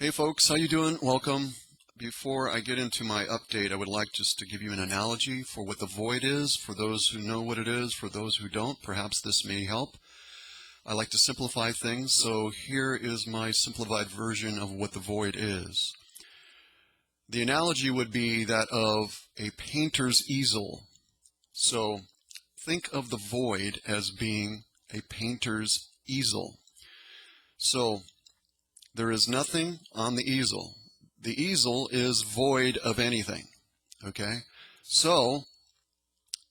Hey folks, how you doing? Welcome. Before I get into my update, I would like just to give you an analogy for what the void is, for those who know what it is, for those who don't. Perhaps this may help. I like to simplify things, so here is my simplified version of what the void is. The analogy would be that of a painter's easel. So think of the void as being a painter's easel. So there is nothing on the easel. The easel is void of anything, okay? So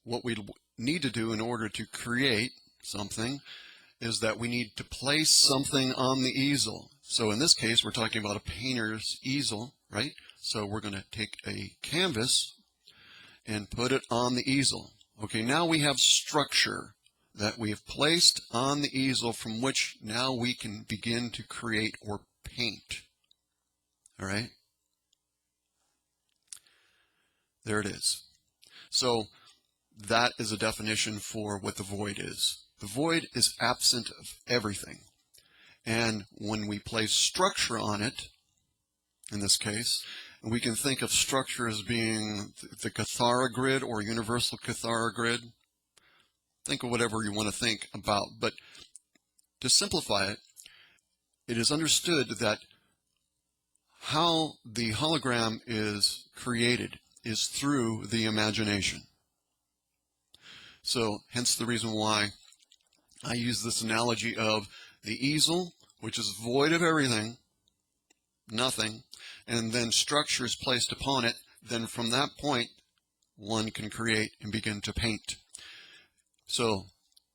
what we need to do in order to create something is that we need to place something on the easel. So in this case, we're talking about a painter's easel, right? So we're going to take a canvas and put it on the easel. Okay, now we have structure that we have placed on the easel from which now we can begin to create or paint. All right? There it is. So that is a definition for what the void is. The void is absent of everything. And when we place structure on it, in this case, we can think of structure as being the Cathara grid or universal Cathara grid. Think of whatever you want to think about. But to simplify it, it is understood that how the hologram is created is through the imagination. So hence the reason why I use this analogy of the easel, which is void of everything, nothing, and then structure is placed upon it. Then from that point, one can create and begin to paint. So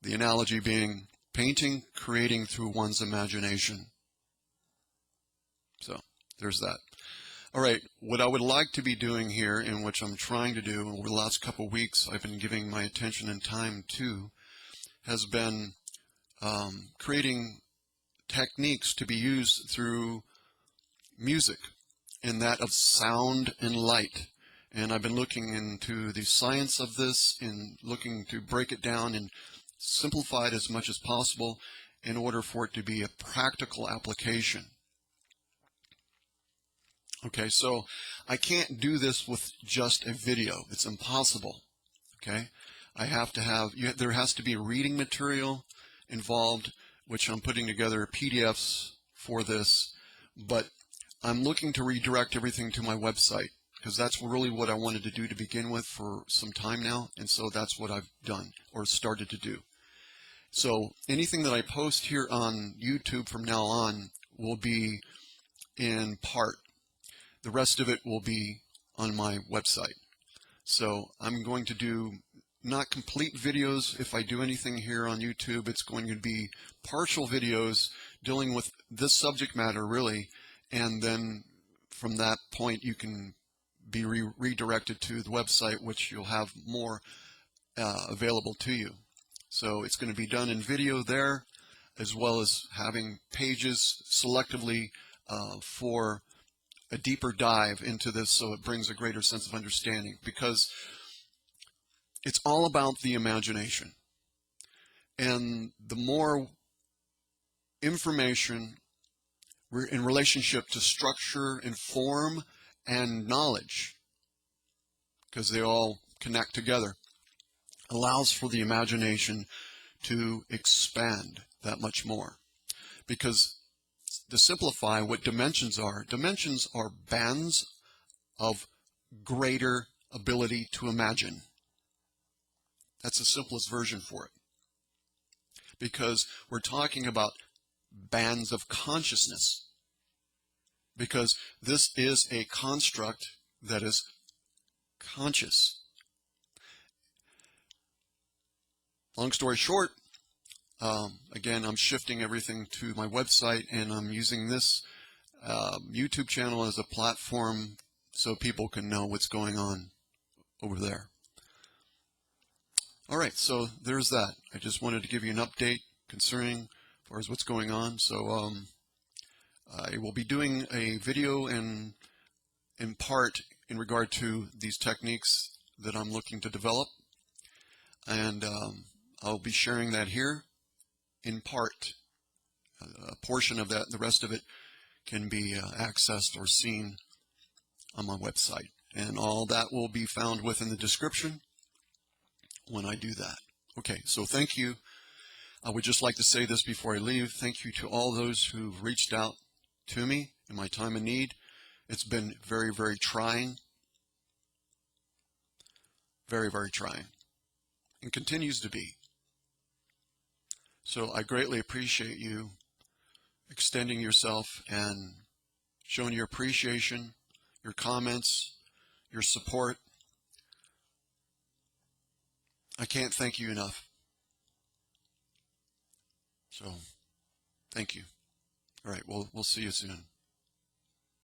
the analogy being painting, creating through one's imagination. So there's that. All right, what I would like to be doing here, and which I'm trying to do over the last couple of weeks, I've been giving my attention and time to, has been creating techniques to be used through music, and that of sound and light. And I've been looking into the science of this and looking to break it down and simplify it as much as possible in order for it to be a practical application. Okay, so I can't do this with just a video. It's impossible. Okay, I have to have, there has to be reading material involved, which I'm putting together PDFs for this, but I'm looking to redirect everything to my website because that's really what I wanted to do to begin with for some time now, and so that's what I've done or started to do. So anything that I post here on YouTube from now on will be in part. The rest of it will be on my website. So I'm going to do not complete videos. If I do anything here on YouTube, it's going to be partial videos dealing with this subject matter really, and then from that point you can be redirected to the website, which you'll have more available to you. So it's going to be done in video there, as well as having pages selectively for a deeper dive into this, so it brings a greater sense of understanding, because it's all about the imagination. And the more information in relationship to structure and form and knowledge, because they all connect together, allows for the imagination to expand that much more. Because to simplify what dimensions are bands of greater ability to imagine. That's the simplest version for it. Because we're talking about bands of consciousness. Because this is a construct that is conscious. Long story short, again, I'm shifting everything to my website, and I'm using this YouTube channel as a platform so people can know what's going on over there. All right, so there's that. I just wanted to give you an update concerning as far as what's going on. So I will be doing a video in part in regard to these techniques that I'm looking to develop, and I'll be sharing that here in part. A portion of that, the rest of it can be accessed or seen on my website. And all that will be found within the description when I do that. Okay, so thank you. I would just like to say this before I leave. Thank you to all those who've reached out to me in my time of need. It's been very, very trying. Very, very trying. And continues to be. So I greatly appreciate you extending yourself and showing your appreciation, your comments, your support. I can't thank you enough. So, thank you. All right, we'll see you soon.